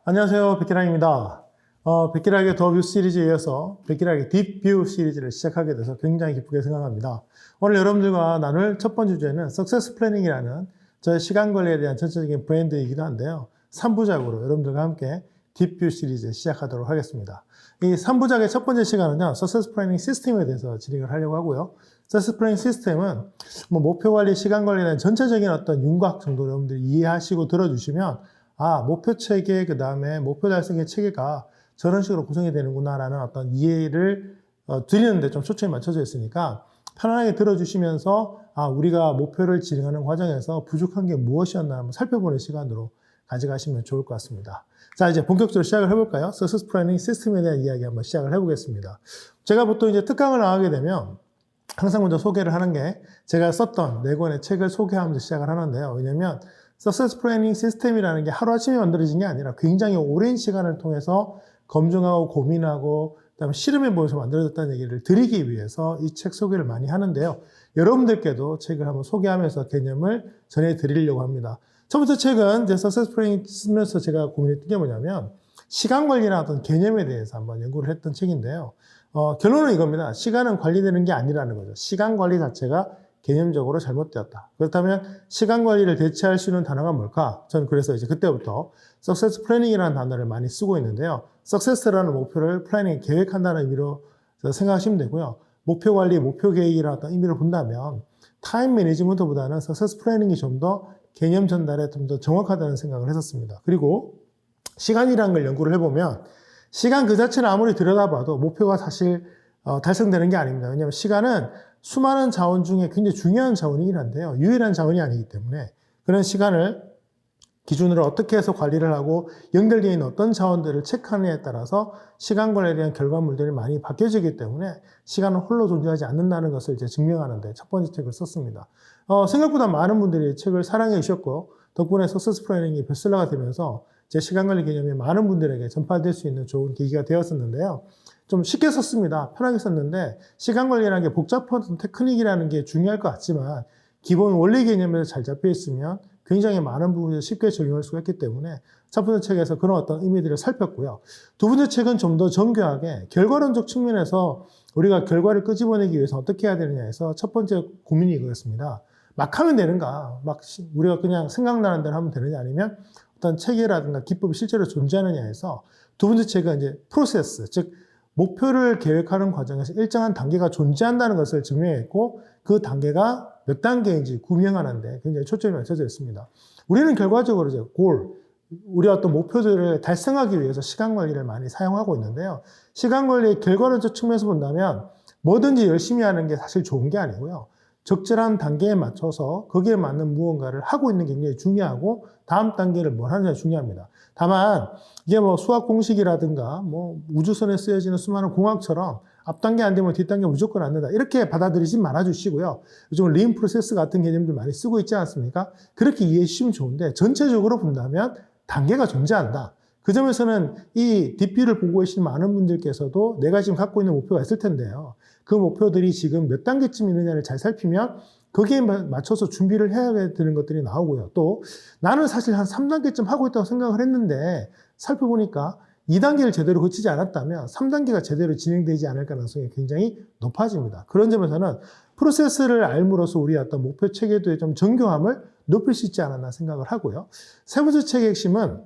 안녕하세요. 백기랑입니다. 백기랑의 더 뷰 시리즈에 이어서 백기랑의 딥뷰 시리즈를 시작하게 돼서 굉장히 기쁘게 생각합니다. 오늘 여러분들과 나눌 첫 번째 주제는 석세스 플래닝이라는 저의 시간 관리에 대한 전체적인 브랜드이기도 한데요. 3부작으로 여러분들과 함께 딥뷰 시리즈 시작하도록 하겠습니다. 이 3부작의 첫 번째 시간은요, 석세스 플래닝 시스템에 대해서 진행을 하려고 하고요. 석세스 플래닝 시스템은 목표 관리, 시간 관리에 대한 전체적인 어떤 윤곽 정도 여러분들이 이해하시고 들어주시면 목표 체계, 그 다음에 목표 달성의 체계가 저런 식으로 구성이 되는구나라는 어떤 이해를 드리는데 좀 초점이 맞춰져 있으니까 편안하게 들어주시면서 우리가 목표를 진행하는 과정에서 부족한 게 무엇이었나 한번 살펴보는 시간으로 가져가시면 좋을 것 같습니다. 자, 이제 본격적으로 시작을 해볼까요? 석세스 플래닝 시스템에 대한 이야기 한번 시작을 해보겠습니다. 제가 보통 이제 특강을 나가게 되면 항상 먼저 소개를 하는 게 제가 썼던 4권의 책을 소개하면서 시작을 하는데요. 왜냐면 석세스 플래닝 시스템이라는 게 하루아침에 만들어진 게 아니라 굉장히 오랜 시간을 통해서 검증하고 고민하고 그다음에 실험해 보면서 만들어졌다는 얘기를 드리기 위해서 이 책 소개를 많이 하는데요. 여러분들께도 책을 한번 소개하면서 개념을 전해드리려고 합니다. 첫 번째 책은 이제 석세스 플래닝 쓰면서 제가 고민했던 게 뭐냐면 시간 관리나 어떤 개념에 대해서 한번 연구를 했던 책인데요. 결론은 이겁니다. 시간은 관리되는 게 아니라는 거죠. 시간 관리 자체가 개념적으로 잘못되었다. 그렇다면 시간 관리를 대체할 수 있는 단어가 뭘까? 저는 그래서 이제 그때부터 석세스 플래닝이라는 단어를 많이 쓰고 있는데요. 석세스라는 목표를 플래닝, 계획한다는 의미로 생각하시면 되고요. 목표 관리, 목표 계획이라는 어떤 의미를 본다면 타임 매니지먼트보다는 석세스 플래닝이 좀 더 개념 전달에 좀 더 정확하다는 생각을 했었습니다. 그리고 시간이라는 걸 연구를 해보면 시간 그 자체를 아무리 들여다봐도 목표가 사실 달성되는 게 아닙니다. 왜냐하면 시간은 수많은 자원 중에 굉장히 중요한 자원이긴 한데요. 유일한 자원이 아니기 때문에 그런 시간을 기준으로 어떻게 해서 관리를 하고 연결되어 있는 어떤 자원들을 체크하느냐에 따라서 시간 관리에 대한 결과물들이 많이 바뀌어지기 때문에 시간은 홀로 존재하지 않는다는 것을 이제 증명하는데 첫 번째 책을 썼습니다. 생각보다 많은 분들이 책을 사랑해 주셨고 덕분에 석세스 플래닝이 베스트셀러가 되면서 제 시간 관리 개념이 많은 분들에게 전파될 수 있는 좋은 계기가 되었었는데요. 좀 쉽게 썼습니다. 편하게 썼는데 시간 관리라는 게 복잡한 테크닉이라는 게 중요할 것 같지만 기본 원리 개념에서 잘 잡혀 있으면 굉장히 많은 부분에서 쉽게 적용할 수가 있기 때문에 첫 번째 책에서 그런 어떤 의미들을 살폈고요. 두 번째 책은 좀 더 정교하게 결과론적 측면에서 우리가 결과를 끄집어내기 위해서 어떻게 해야 되느냐에서 첫 번째 고민이 이거였습니다. 막 하면 되는가? 막 우리가 그냥 생각나는 대로 하면 되느냐? 아니면 어떤 체계라든가 기법이 실제로 존재하느냐에서 두 번째 책은 이제 프로세스, 즉 목표를 계획하는 과정에서 일정한 단계가 존재한다는 것을 증명했고 그 단계가 몇 단계인지 구명하는데 굉장히 초점이 맞춰져 있습니다. 우리는 결과적으로 이제 우리 어떤 목표들을 달성하기 위해서 시간 관리를 많이 사용하고 있는데요. 시간 관리의 결과론적 측면에서 본다면 뭐든지 열심히 하는 게 사실 좋은 게 아니고요. 적절한 단계에 맞춰서 거기에 맞는 무언가를 하고 있는 게 굉장히 중요하고 다음 단계를 뭘 하느냐가 중요합니다. 다만 이게 수학 공식이라든가 우주선에 쓰여지는 수많은 공학처럼 앞 단계 안 되면 뒷 단계 무조건 안 된다. 이렇게 받아들이지 말아 주시고요. 요즘 린 프로세스 같은 개념들 많이 쓰고 있지 않습니까? 그렇게 이해해 주시면 좋은데 전체적으로 본다면 단계가 존재한다. 그 점에서는 이 뒷뷰를 보고 계신 많은 분들께서도 내가 지금 갖고 있는 목표가 있을 텐데요. 그 목표들이 지금 몇 단계쯤 있느냐를 잘 살피면 거기에 맞춰서 준비를 해야 되는 것들이 나오고요. 또 나는 사실 한 3단계쯤 하고 있다고 생각을 했는데 살펴보니까 2단계를 제대로 거치지 않았다면 3단계가 제대로 진행되지 않을 가능성이 굉장히 높아집니다. 그런 점에서는 프로세스를 알므로써 우리의 어떤 목표 체계도의 좀 정교함을 높일 수 있지 않았나 생각을 하고요. 세 번째 책의 핵심은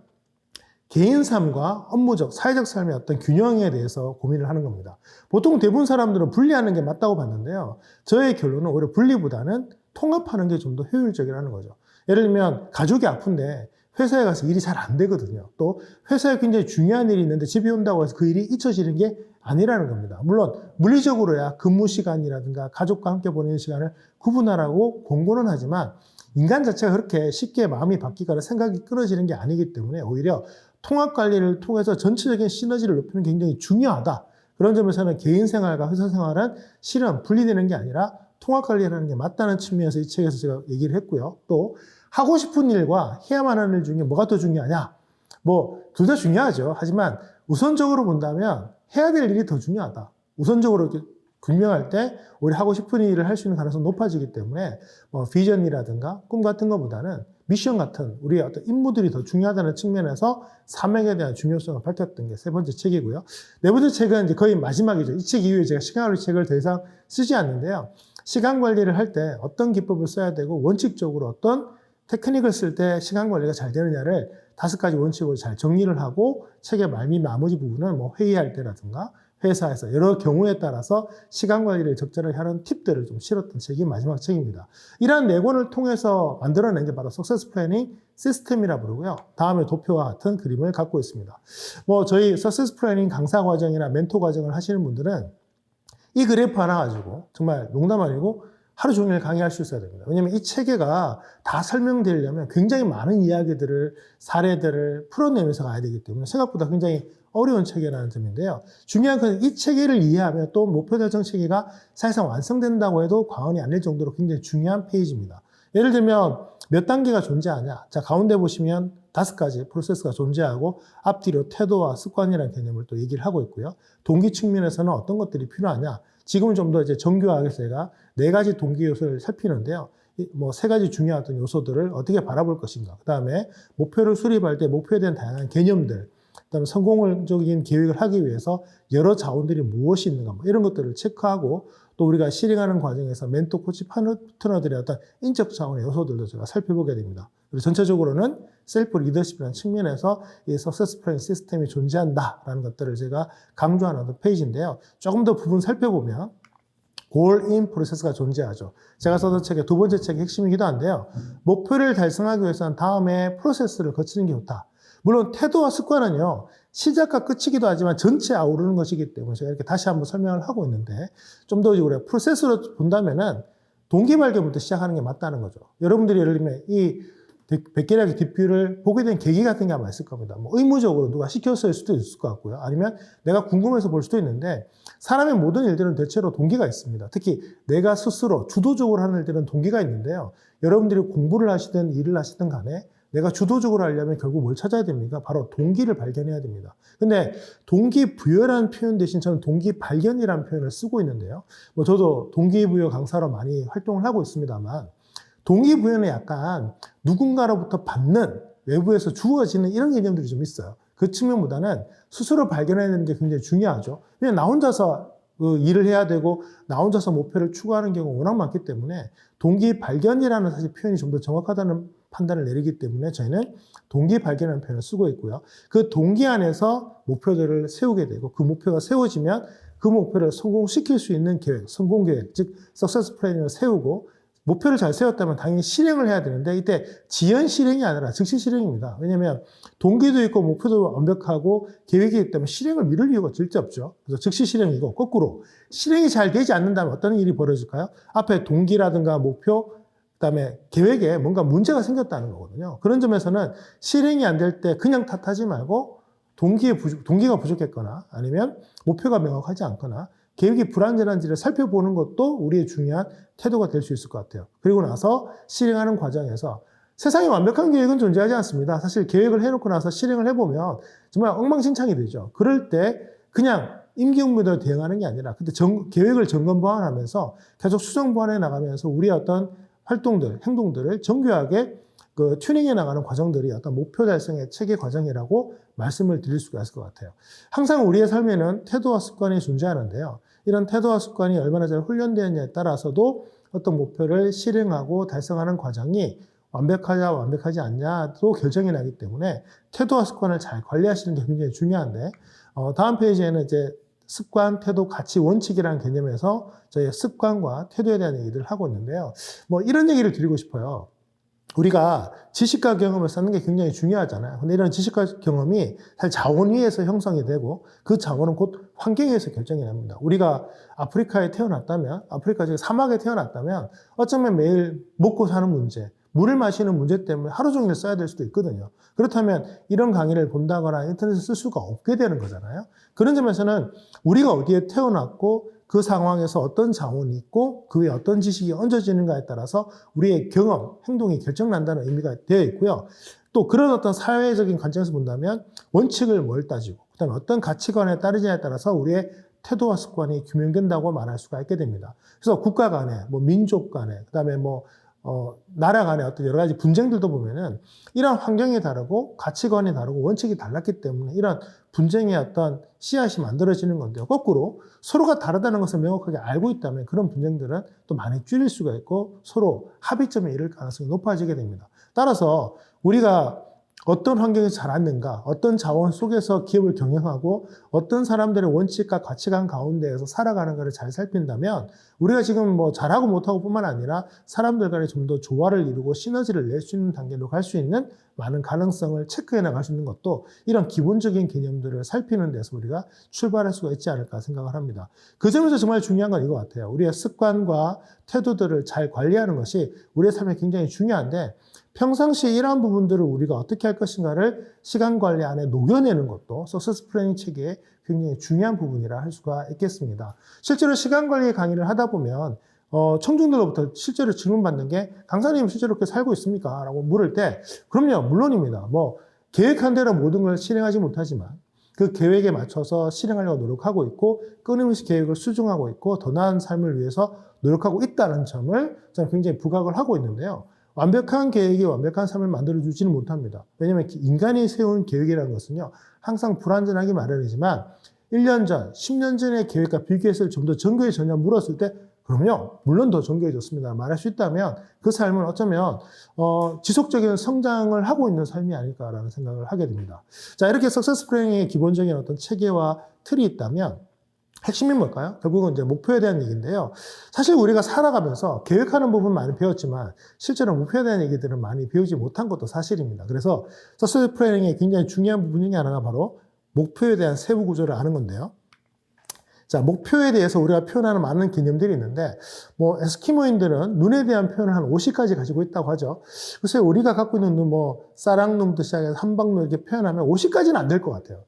개인 삶과 업무적, 사회적 삶의 어떤 균형에 대해서 고민을 하는 겁니다. 보통 대부분 사람들은 분리하는 게 맞다고 봤는데요. 저의 결론은 오히려 분리보다는 통합하는 게 좀 더 효율적이라는 거죠. 예를 들면 가족이 아픈데 회사에 가서 일이 잘 안 되거든요. 또 회사에 굉장히 중요한 일이 있는데 집에 온다고 해서 그 일이 잊혀지는 게 아니라는 겁니다. 물론 물리적으로야 근무 시간이라든가 가족과 함께 보내는 시간을 구분하라고 권고는 하지만 인간 자체가 그렇게 쉽게 마음이 바뀌거나 생각이 끊어지는 게 아니기 때문에 오히려 통합 관리를 통해서 전체적인 시너지를 높이는 게 굉장히 중요하다. 그런 점에서는 개인 생활과 회사 생활은 실은 분리되는 게 아니라 통합 관리라는 게 맞다는 측면에서 이 책에서 제가 얘기를 했고요. 또 하고 싶은 일과 해야만 하는 일 중에 뭐가 더 중요하냐? 둘 다 중요하죠. 하지만 우선적으로 본다면 해야 될 일이 더 중요하다. 우선적으로 분명할 때 우리 하고 싶은 일을 할 수 있는 가능성이 높아지기 때문에 뭐 비전이라든가 꿈 같은 것보다는 미션 같은 우리의 어떤 임무들이 더 중요하다는 측면에서 사명에 대한 중요성을 밝혔던 게 세 번째 책이고요. 네 번째 책은 이제 거의 마지막이죠. 이 책 이후에 제가 시간관리 책을 더 이상 쓰지 않는데요. 시간 관리를 할 때 어떤 기법을 써야 되고 원칙적으로 어떤 테크닉을 쓸 때 시간 관리가 잘 되느냐를 5가지 원칙으로 잘 정리를 하고 책의 말미 나머지 부분은 뭐 회의할 때라든가 회사에서 여러 경우에 따라서 시간 관리를 적절하게 하는 팁들을 좀 실었던 책이 마지막 책입니다. 이러한 4권을 통해서 만들어낸 게 바로 석세스 플래닝 시스템이라 부르고요. 다음에 도표와 같은 그림을 갖고 있습니다. 뭐 저희 석세스 플래닝 강사 과정이나 멘토 과정을 하시는 분들은 이 그래프 하나 가지고 정말 농담 아니고 하루 종일 강의할 수 있어야 됩니다. 왜냐하면 이 체계가 다 설명되려면 굉장히 많은 이야기들을, 사례들을 풀어내면서 가야 되기 때문에 생각보다 굉장히 어려운 체계라는 점인데요. 중요한 건 이 체계를 이해하면 또 목표 달성 체계가 사실상 완성된다고 해도 과언이 아닐 정도로 굉장히 중요한 페이지입니다. 예를 들면 몇 단계가 존재하냐. 자, 가운데 보시면 5가지 프로세스가 존재하고 앞뒤로 태도와 습관이라는 개념을 또 얘기를 하고 있고요. 동기 측면에서는 어떤 것들이 필요하냐. 지금은 좀 더 이제 정교하게 제가 4가지 동기 요소를 살피는데요. 뭐 3가지 중요한 요소들을 어떻게 바라볼 것인가. 그 다음에 목표를 수립할 때 목표에 대한 다양한 개념들, 그다음에 성공적인 계획을 하기 위해서 여러 자원들이 무엇이 있는가, 뭐 이런 것들을 체크하고 또 우리가 실행하는 과정에서 멘토, 코치, 파트너들의 어떤 인적 자원의 요소들도 제가 살펴보게 됩니다. 그리고 전체적으로는 셀프 리더십이라는 측면에서 이 석세스 플래닝 시스템이 존재한다라는 것들을 제가 강조하는 페이지인데요. 조금 더 부분 살펴보면 골인 프로세스가 존재하죠. 제가 써던 책의 2번째 책의 핵심이기도 한데요. 목표를 달성하기 위해서는 다음에 프로세스를 거치는 게 좋다. 물론 태도와 습관은요, 시작과 끝이기도 하지만 전체에 아우르는 것이기 때문에 제가 이렇게 다시 한번 설명을 하고 있는데 좀 더 우리가 프로세스로 본다면은 동기 발견부터 시작하는 게 맞다는 거죠. 여러분들이 예를 들면 이 백계략의 뒷뷰를 보게 된 계기 같은 게 아마 있을 겁니다. 뭐 의무적으로 누가 시켰을 수도 있을 것 같고요. 아니면 내가 궁금해서 볼 수도 있는데 사람의 모든 일들은 대체로 동기가 있습니다. 특히 내가 스스로 주도적으로 하는 일들은 동기가 있는데요. 여러분들이 공부를 하시든 일을 하시든 간에 내가 주도적으로 하려면 결국 뭘 찾아야 됩니까? 바로 동기를 발견해야 됩니다. 근데 동기부여라는 표현 대신 저는 동기발견이라는 표현을 쓰고 있는데요. 뭐 저도 동기부여 강사로 많이 활동을 하고 있습니다만 동기부여는 약간 누군가로부터 받는 외부에서 주어지는 이런 개념들이 좀 있어요. 그 측면보다는 스스로 발견해야 되는 게 굉장히 중요하죠. 그냥 나 혼자서 일을 해야 되고 나 혼자서 목표를 추구하는 경우가 워낙 많기 때문에 동기발견이라는 사실 표현이 좀 더 정확하다는 판단을 내리기 때문에 저희는 동기발견이라는 표현을 쓰고 있고요. 그 동기 안에서 목표들을 세우게 되고 그 목표가 세워지면 그 목표를 성공시킬 수 있는 계획, 성공계획, 즉 석세스 플래닝을 세우고 목표를 잘 세웠다면 당연히 실행을 해야 되는데 이때 지연 실행이 아니라 즉시 실행입니다. 왜냐하면 동기도 있고 목표도 완벽하고 계획이 있다면 실행을 미룰 이유가 절대 없죠. 그래서 즉시 실행이고 거꾸로 실행이 잘 되지 않는다면 어떤 일이 벌어질까요? 앞에 동기라든가 목표, 그다음에 계획에 뭔가 문제가 생겼다는 거거든요. 그런 점에서는 실행이 안 될 때 그냥 탓하지 말고 동기가 부족했거나 아니면 목표가 명확하지 않거나 계획이 불완전한지를 살펴보는 것도 우리의 중요한 태도가 될 수 있을 것 같아요. 그리고 나서 실행하는 과정에서 세상에 완벽한 계획은 존재하지 않습니다. 사실 계획을 해놓고 나서 실행을 해보면 정말 엉망진창이 되죠. 그럴 때 그냥 임기응변대로 대응하는 게 아니라 그때 계획을 점검 보완하면서 계속 수정 보완해 나가면서 우리의 어떤 활동들, 행동들을 정교하게 튜닝해 나가는 과정들이 어떤 목표 달성의 체계 과정이라고 말씀을 드릴 수가 있을 것 같아요. 항상 우리의 삶에는 태도와 습관이 존재하는데요. 이런 태도와 습관이 얼마나 잘 훈련되었냐에 따라서도 어떤 목표를 실행하고 달성하는 과정이 완벽하냐 완벽하지 않냐도 결정이 나기 때문에 태도와 습관을 잘 관리하시는 게 굉장히 중요한데 다음 페이지에는 이제 습관, 태도, 가치, 원칙이라는 개념에서 저희 습관과 태도에 대한 얘기를 하고 있는데요. 뭐 이런 얘기를 드리고 싶어요. 우리가 지식과 경험을 쌓는 게 굉장히 중요하잖아요. 근데 이런 지식과 경험이 사실 자원 위에서 형성이 되고 그 자원은 곧 환경에서 결정이 납니다. 우리가 아프리카에 태어났다면, 아프리카 즉 사막에 태어났다면 어쩌면 매일 먹고 사는 문제, 물을 마시는 문제 때문에 하루 종일 써야 될 수도 있거든요. 그렇다면 이런 강의를 본다거나 인터넷을 쓸 수가 없게 되는 거잖아요. 그런 점에서는 우리가 어디에 태어났고 그 상황에서 어떤 자원이 있고 그 위에 어떤 지식이 얹어지는가에 따라서 우리의 경험, 행동이 결정난다는 의미가 되어 있고요. 또 그런 어떤 사회적인 관점에서 본다면 원칙을 뭘 따지고 그다음에 어떤 가치관에 따르냐에 따라서 우리의 태도와 습관이 규명된다고 말할 수가 있게 됩니다. 그래서 국가 간에, 민족 간에, 그 다음에 나라 간에 어떤 여러 가지 분쟁들도 보면은 이런 환경이 다르고 가치관이 다르고 원칙이 달랐기 때문에 이런 분쟁의 어떤 씨앗이 만들어지는 건데요. 거꾸로 서로가 다르다는 것을 명확하게 알고 있다면 그런 분쟁들은 또 많이 줄일 수가 있고 서로 합의점에 이를 가능성이 높아지게 됩니다. 따라서 우리가 어떤 환경에서 자랐는가, 어떤 자원 속에서 기업을 경영하고 어떤 사람들의 원칙과 가치관 가운데에서 살아가는가를 잘 살핀다면 우리가 지금 잘하고 못하고 뿐만 아니라 사람들 간에 좀 더 조화를 이루고 시너지를 낼 수 있는 단계로 갈 수 있는 많은 가능성을 체크해 나갈 수 있는 것도 이런 기본적인 개념들을 살피는 데서 우리가 출발할 수가 있지 않을까 생각을 합니다. 그 점에서 정말 중요한 건 이거 같아요. 우리의 습관과 태도들을 잘 관리하는 것이 우리의 삶에 굉장히 중요한데 평상시에 이러한 부분들을 우리가 어떻게 할 것인가를 시간 관리 안에 녹여내는 것도 석세스 플래닝 체계의 굉장히 중요한 부분이라 할 수가 있겠습니다. 실제로 시간 관리 강의를 하다 보면 청중들로부터 실제로 질문받는 게 강사님 실제로 그렇게 살고 있습니까? 라고 물을 때 그럼요, 물론입니다. 계획한 대로 모든 걸 실행하지 못하지만 그 계획에 맞춰서 실행하려고 노력하고 있고 끊임없이 계획을 수정하고 있고 더 나은 삶을 위해서 노력하고 있다는 점을 저는 굉장히 부각을 하고 있는데요. 완벽한 계획이 완벽한 삶을 만들어주지는 못합니다. 왜냐하면 인간이 세운 계획이라는 것은요, 항상 불완전하기 마련이지만 1년 전, 10년 전의 계획과 비교해서 좀 더 정교해졌냐 물었을 때 그럼요, 물론 더 정교해졌습니다. 말할 수 있다면 그 삶은 어쩌면 지속적인 성장을 하고 있는 삶이 아닐까라는 생각을 하게 됩니다. 자, 이렇게 석세스 플래닝의 기본적인 어떤 체계와 틀이 있다면 핵심이 뭘까요? 결국은 이제 목표에 대한 얘기인데요. 사실 우리가 살아가면서 계획하는 부분 많이 배웠지만 실제로 목표에 대한 얘기들은 많이 배우지 못한 것도 사실입니다. 그래서 석세스 플래닝의 굉장히 중요한 부분 중에 하나가 바로 목표에 대한 세부 구조를 아는 건데요. 자, 목표에 대해서 우리가 표현하는 많은 개념들이 있는데, 에스키모인들은 눈에 대한 표현을 한 50가지 가지고 있다고 하죠. 그래서 우리가 갖고 있는 눈, 쌀랑눈부터 시작해서 한방눈 이렇게 표현하면 50가지는 안 될 것 같아요.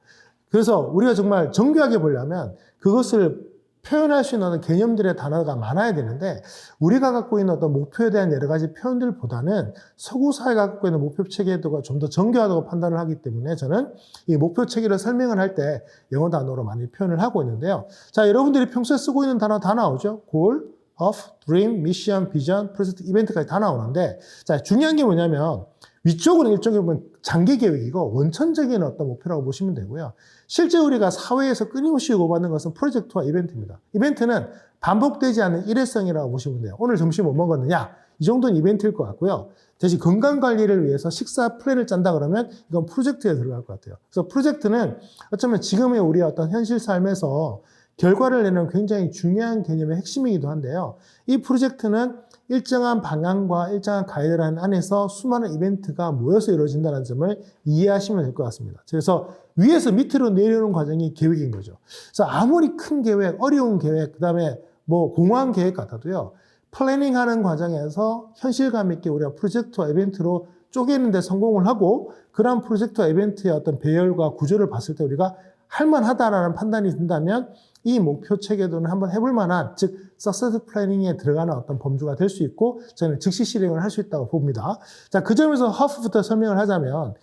그래서 우리가 정말 정교하게 보려면 그것을 표현할 수 있는 개념들의 단어가 많아야 되는데 우리가 갖고 있는 어떤 목표에 대한 여러 가지 표현들보다는 서구 사회가 갖고 있는 목표 체계도가 좀 더 정교하다고 판단을 하기 때문에 저는 이 목표 체계를 설명을 할 때 영어 단어로 많이 표현을 하고 있는데요. 자, 여러분들이 평소에 쓰고 있는 단어 다 나오죠. goal, of, dream, mission, vision, project, 이벤트까지 다 나오는데 자, 중요한 게 뭐냐면 위쪽은 일종의 보면 장기 계획이고 원천적인 어떤 목표라고 보시면 되고요. 실제 우리가 사회에서 끊임없이 요구받는 것은 프로젝트와 이벤트입니다. 이벤트는 반복되지 않는 일회성이라고 보시면 돼요. 오늘 점심 뭐 먹었느냐? 이 정도는 이벤트일 것 같고요. 대신 건강관리를 위해서 식사 플랜을 짠다 그러면 이건 프로젝트에 들어갈 것 같아요. 그래서 프로젝트는 어쩌면 지금의 우리의 어떤 현실 삶에서 결과를 내는 굉장히 중요한 개념의 핵심이기도 한데요. 이 프로젝트는 일정한 방향과 일정한 가이드라인 안에서 수많은 이벤트가 모여서 이루어진다는 점을 이해하시면 될 것 같습니다. 그래서 위에서 밑으로 내려오는 과정이 계획인 거죠. 그래서 아무리 큰 계획, 어려운 계획, 그 다음에 공허한 계획 같아도요, 플래닝 하는 과정에서 현실감 있게 우리가 프로젝트와 이벤트로 쪼개는 데 성공을 하고, 그러한 프로젝트와 이벤트의 어떤 배열과 구조를 봤을 때 우리가 할만하다라는 판단이 든다면 이 목표 체계도는 한번 해볼 만한, 즉 석세스 플래닝에 들어가는 어떤 범주가 될 수 있고 저는 즉시 실행을 할 수 있다고 봅니다. 자, 그 점에서 하프부터 설명을 하자면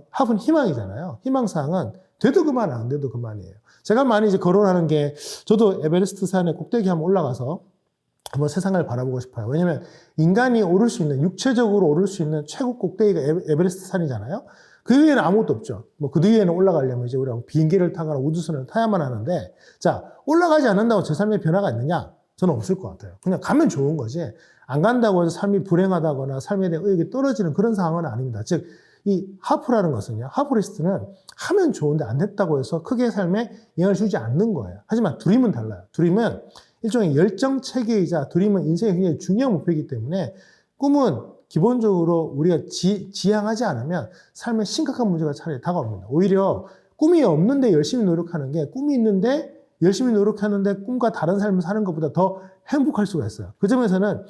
하프는 희망이잖아요. 희망사항은 돼도 그만 안 돼도 그만이에요. 제가 많이 이제 거론하는 게 저도 에베레스트 산에 꼭대기 한번 올라가서 한번 세상을 바라보고 싶어요. 왜냐면 인간이 오를 수 있는, 육체적으로 오를 수 있는 최고 꼭대기가 에베레스트 산이잖아요. 그 위에는 아무것도 없죠. 그 위에는 올라가려면 이제 우리가 비행기를 타거나 우주선을 타야만 하는데, 자, 올라가지 않는다고 제 삶에 변화가 있느냐? 저는 없을 것 같아요. 그냥 가면 좋은 거지. 안 간다고 해서 삶이 불행하다거나 삶에 대한 의욕이 떨어지는 그런 상황은 아닙니다. 즉, 이 하프라는 것은요, 하프리스트는 하면 좋은데 안 됐다고 해서 크게 삶에 영향을 주지 않는 거예요. 하지만 드림은 달라요. 드림은 일종의 열정 체계이자 드림은 인생의 굉장히 중요한 목표이기 때문에 꿈은 기본적으로 우리가 지향하지 않으면 삶에 심각한 문제가 차라리 다가옵니다. 오히려 꿈이 없는데 열심히 노력하는 게 꿈이 있는데 열심히 노력하는데 꿈과 다른 삶을 사는 것보다 더 행복할 수가 있어요. 그 점에서는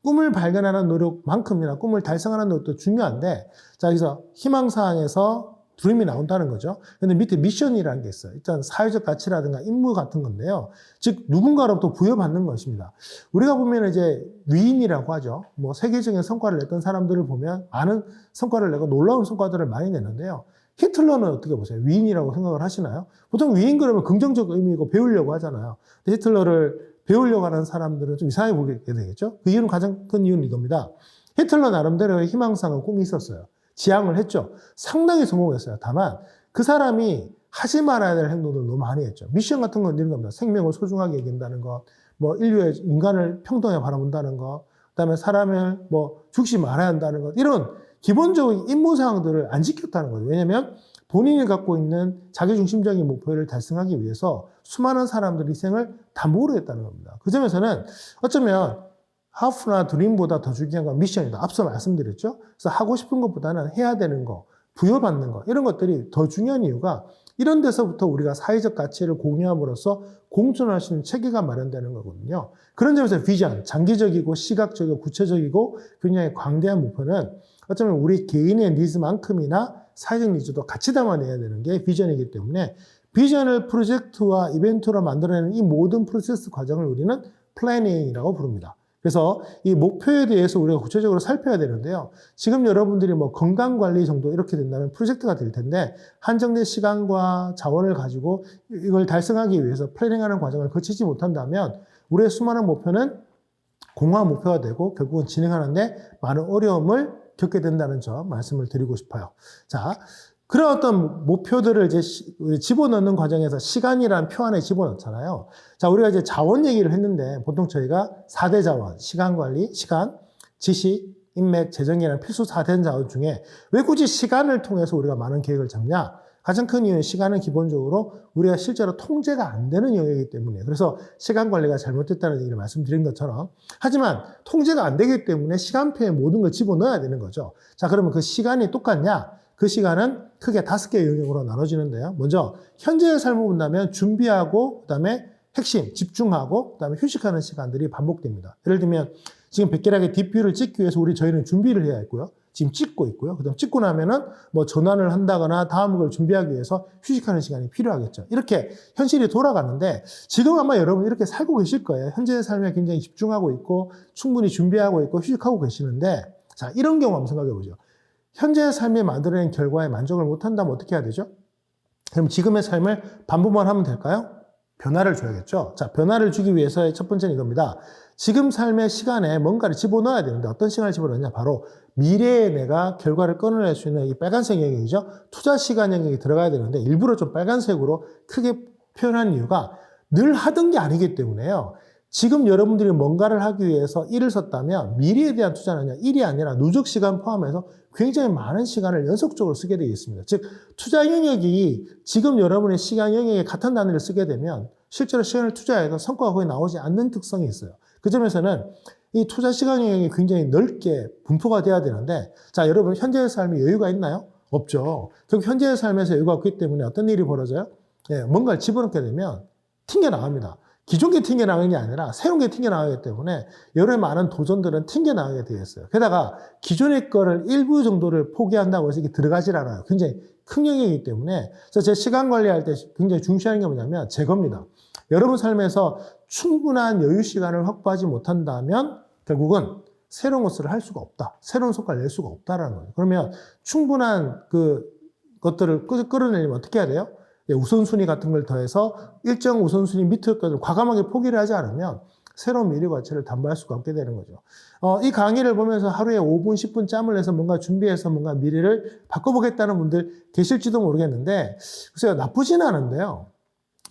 꿈을 발견하는 노력만큼이나 꿈을 달성하는 노력도 중요한데, 자, 여기서 희망사항에서 드림이 나온다는 거죠. 근데 밑에 미션이라는 게 있어요. 일단 사회적 가치라든가 임무 같은 건데요. 즉, 누군가로부터 부여받는 것입니다. 우리가 보면 이제 위인이라고 하죠. 세계적인 성과를 냈던 사람들을 보면 많은 성과를 내고 놀라운 성과들을 많이 내는데요. 히틀러는 어떻게 보세요? 위인이라고 생각을 하시나요? 보통 위인 그러면 긍정적 의미고 배우려고 하잖아요. 근데 히틀러를 배우려고 하는 사람들은 좀 이상하게 보게 되겠죠? 그 이유는 가장 큰 이유는 이겁니다. 히틀러 나름대로의 희망상은 꿈이 있었어요. 지향을 했죠. 상당히 성공했어요. 다만 그 사람이 하지 말아야 될 행동들 너무 많이 했죠. 미션 같은 건 이런 겁니다. 생명을 소중하게 여긴다는 것, 뭐 인류의 인간을 평등하게 바라본다는 것, 그다음에 사람을 뭐 죽지 말아야 한다는 것, 이런 기본적인 임무 사항들을 안 지켰다는 거죠. 왜냐하면 본인이 갖고 있는 자기중심적인 목표를 달성하기 위해서 수많은 사람들의 희생을 다 모르겠다는 겁니다. 그 점에서는 어쩌면 하프나 드림보다 더 중요한 건 미션이다. 앞서 말씀드렸죠. 그래서 하고 싶은 것보다는 해야 되는 거, 부여받는 거, 이런 것들이 더 중요한 이유가 이런 데서부터 우리가 사회적 가치를 공유함으로써 공존할 수 있는 체계가 마련되는 거거든요. 그런 점에서 비전, 장기적이고 시각적이고 구체적이고 굉장히 광대한 목표는 어쩌면 우리 개인의 니즈만큼이나 사회적 니즈도 같이 담아내야 되는 게 비전이기 때문에 비전을 프로젝트와 이벤트로 만들어내는 이 모든 프로세스 과정을 우리는 플래닝이라고 부릅니다. 그래서 이 목표에 대해서 우리가 구체적으로 살펴야 되는데요. 지금 여러분들이 뭐 건강관리 정도 이렇게 된다면 프로젝트가 될 텐데 한정된 시간과 자원을 가지고 이걸 달성하기 위해서 플래닝하는 과정을 거치지 못한다면 우리의 수많은 목표는 공허한 목표가 되고 결국은 진행하는데 많은 어려움을 겪게 된다는 점 말씀을 드리고 싶어요. 자, 그런 어떤 목표들을 이제 집어넣는 과정에서 시간이라는 표 안에 집어넣잖아요. 자, 우리가 이제 자원 얘기를 했는데 보통 저희가 4대 자원, 시간 관리, 시간, 지식, 인맥, 재정이라는 필수 4대 자원 중에 왜 굳이 시간을 통해서 우리가 많은 계획을 잡냐? 가장 큰 이유는 시간은 기본적으로 우리가 실제로 통제가 안 되는 영역이기 때문에 그래서 시간 관리가 잘못됐다는 얘기를 말씀드린 것처럼 하지만 통제가 안 되기 때문에 시간표에 모든 걸 집어넣어야 되는 거죠. 자, 그러면 그 시간이 똑같냐? 그 시간은 크게 5개의 영역으로 나눠지는데요. 먼저 현재의 삶을 본다면 준비하고 그다음에 핵심, 집중하고 그다음에 휴식하는 시간들이 반복됩니다. 예를 들면 지금 백계락의 뒷뷰를 찍기 위해서 저희는 준비를 해야 했고요. 지금 찍고 있고요. 그다음 찍고 나면은 뭐 전환을 한다거나 다음 걸 준비하기 위해서 휴식하는 시간이 필요하겠죠. 이렇게 현실이 돌아가는데 지금 아마 여러분 이렇게 살고 계실 거예요. 현재의 삶에 굉장히 집중하고 있고 충분히 준비하고 있고 휴식하고 계시는데 자, 이런 경우 한번 생각해 보죠. 현재의 삶이 만들어낸 결과에 만족을 못한다면 어떻게 해야 되죠? 그럼 지금의 삶을 반복만 하면 될까요? 변화를 줘야겠죠. 자, 변화를 주기 위해서의 첫 번째는 이겁니다. 지금 삶의 시간에 뭔가를 집어넣어야 되는데 어떤 시간을 집어넣냐? 바로 미래에 내가 결과를 끊어낼 수 있는 이 빨간색 영역이죠. 투자 시간 영역이 들어가야 되는데 일부러 좀 빨간색으로 크게 표현한 이유가 늘 하던 게 아니기 때문에요. 지금 여러분들이 뭔가를 하기 위해서 일을 썼다면 미래에 대한 투자는 일이 아니라 누적 시간 포함해서 굉장히 많은 시간을 연속적으로 쓰게 되어 있습니다. 즉 투자 영역이 지금 여러분의 시간 영역에 같은 단위를 쓰게 되면 실제로 시간을 투자해서 성과가 거의 나오지 않는 특성이 있어요. 그 점에서는 이 투자 시간 영역이 굉장히 넓게 분포가 돼야 되는데 자, 여러분 현재의 삶이 여유가 있나요? 없죠. 결국 현재의 삶에서 여유가 없기 때문에 어떤 일이 벌어져요? 예, 뭔가를 집어넣게 되면 튕겨나갑니다. 기존 게 튕겨나가는 게 아니라 새로운 게 튕겨나가기 때문에 여러 많은 도전들은 튕겨나가게 되어 있어요. 게다가 기존의 거를 일부 정도를 포기한다고 해서 이게 들어가질 않아요. 굉장히 큰 영역이기 때문에 그래서 제 시간 관리할 때 굉장히 중시하는 게 뭐냐면 제거입니다. 여러분 삶에서 충분한 여유 시간을 확보하지 못한다면 결국은 새로운 것을 할 수가 없다. 새로운 성과를 낼 수가 없다라는 거예요. 그러면 충분한 그 것들을 끌어내려면 어떻게 해야 돼요? 우선순위 같은 걸 더해서 일정 우선순위 밑을 것을 과감하게 포기를 하지 않으면 새로운 미래 가치를 담보할 수가 없게 되는 거죠. 이 강의를 보면서 하루에 5분, 10분 짬을 내서 뭔가 준비해서 뭔가 미래를 바꿔보겠다는 분들 계실지도 모르겠는데 글쎄요, 나쁘진 않은데요.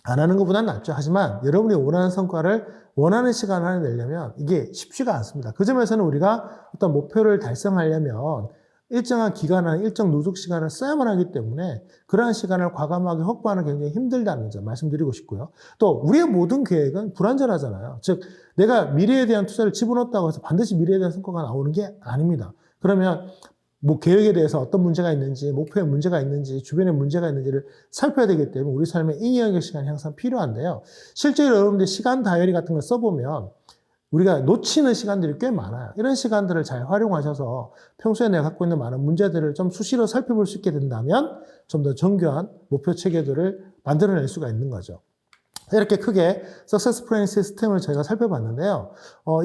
안 하는 것보다는 낫죠. 하지만 여러분이 원하는 성과를 원하는 시간 안에 내려면 이게 쉽지가 않습니다. 그 점에서는 우리가 어떤 목표를 달성하려면 일정한 기간 안에 일정 누적 시간을 써야만 하기 때문에 그러한 시간을 과감하게 확보하는 게 굉장히 힘들다는 점 말씀드리고 싶고요. 또 우리의 모든 계획은 불완전하잖아요. 즉 내가 미래에 대한 투자를 집어넣었다고 해서 반드시 미래에 대한 성과가 나오는 게 아닙니다. 그러면 뭐 계획에 대해서 어떤 문제가 있는지, 목표에 문제가 있는지, 주변에 문제가 있는지를 살펴야 되기 때문에 우리 삶에 인여의 시간이 항상 필요한데요. 실제로 여러분들 시간 다이어리 같은 걸 써보면 우리가 놓치는 시간들이 꽤 많아요. 이런 시간들을 잘 활용하셔서 평소에 내가 갖고 있는 많은 문제들을 좀 수시로 살펴볼 수 있게 된다면 좀 더 정교한 목표 체계들을 만들어낼 수가 있는 거죠. 이렇게 크게 석세스 플래닝 시스템을 저희가 살펴봤는데요.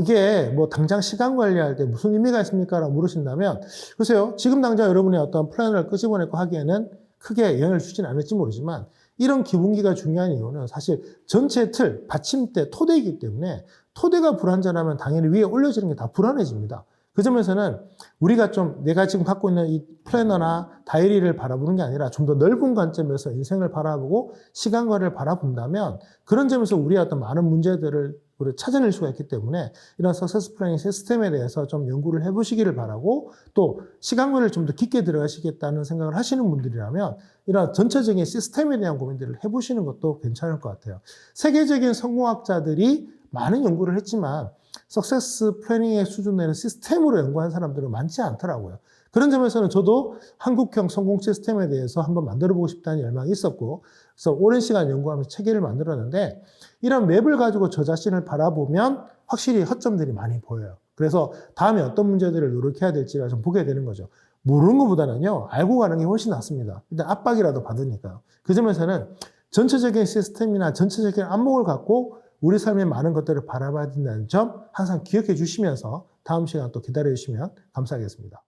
이게 뭐 당장 시간 관리할 때 무슨 의미가 있습니까? 라고 물으신다면 글쎄요. 지금 당장 여러분이 어떤 플랜을 끄집어내고 하기에는 크게 영향을 주지는 않을지 모르지만 이런 기본기가 중요한 이유는 사실 전체 틀, 받침대, 토대이기 때문에 토대가 불안전하면 당연히 위에 올려지는 게 다 불안해집니다. 그 점에서는 우리가 좀 내가 지금 갖고 있는 이 플래너나 다이어리를 바라보는 게 아니라 좀 더 넓은 관점에서 인생을 바라보고 시간관을 바라본다면 그런 점에서 우리의 어떤 많은 문제들을 우리 찾아낼 수가 있기 때문에 이런 석세스 플래닝 시스템에 대해서 좀 연구를 해보시기를 바라고 또 시간관을 좀 더 깊게 들어가시겠다는 생각을 하시는 분들이라면 이런 전체적인 시스템에 대한 고민들을 해보시는 것도 괜찮을 것 같아요. 세계적인 성공학자들이 많은 연구를 했지만 석세스 플래닝의 수준에는 시스템으로 연구한 사람들은 많지 않더라고요. 그런 점에서는 저도 한국형 성공 시스템에 대해서 한번 만들어 보고 싶다는 열망이 있었고 그래서 오랜 시간 연구하면서 체계를 만들었는데 이런 맵을 가지고 저 자신을 바라보면 확실히 허점들이 많이 보여요. 그래서 다음에 어떤 문제들을 노력해야 될지를 좀 보게 되는 거죠. 모르는 것보다는요, 알고 가는 게 훨씬 낫습니다. 일단 압박이라도 받으니까요. 그 점에서는 전체적인 시스템이나 전체적인 안목을 갖고 우리 삶의 많은 것들을 바라봐야 된다는 점 항상 기억해 주시면서 다음 시간 또 기다려 주시면 감사하겠습니다.